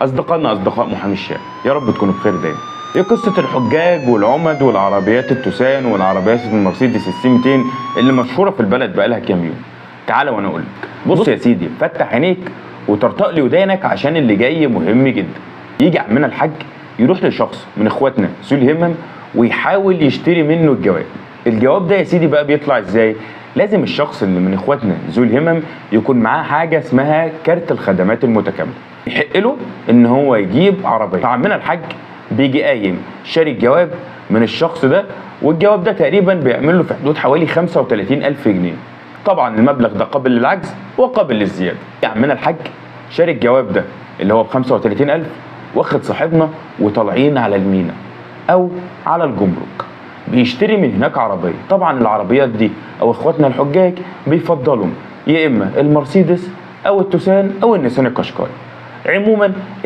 أصدقائنا أصدقاء محامي الشارع، يا رب تكونوا بخير دايما. إيه قصة الحجاج والعمد والعربيات التوسان والعربيات المرسيدس السي 200 اللي مشهورة في البلد بقالها كام يوم؟ تعالى وأنا أقول لك. بص يا سيدي، فتح عينيك وطرطق لي ودانك عشان اللي جاي مهم جدا. يجي عمنا الحاج يروح لشخص من إخواتنا ذو الهمم ويحاول يشتري منه الجواب. الجواب ده يا سيدي بقى بيطلع إزاي؟ لازم الشخص اللي من إخواتنا ذو الهمم يكون معاه حاجة اسمها كارت الخدمات المتكاملة. يحق له ان هو يجيب عربيه. فعمنا الحاج بيجي قايم شاري الجواب من الشخص ده، والجواب ده تقريبا بيعمل له في حدود حوالي 35,000 جنيه. طبعا المبلغ ده قابل للعجز وقابل للزياده. عمنا الحاج شاري الجواب ده اللي هو ب 35,000، واخد صاحبنا وطالعين على المينا او على الجمرك، بيشتري من هناك عربيه. طبعا العربيات دي او اخواتنا الحجاج بيفضلوا يا اما المرسيدس او التوسان او النيسان القشقاي. عموما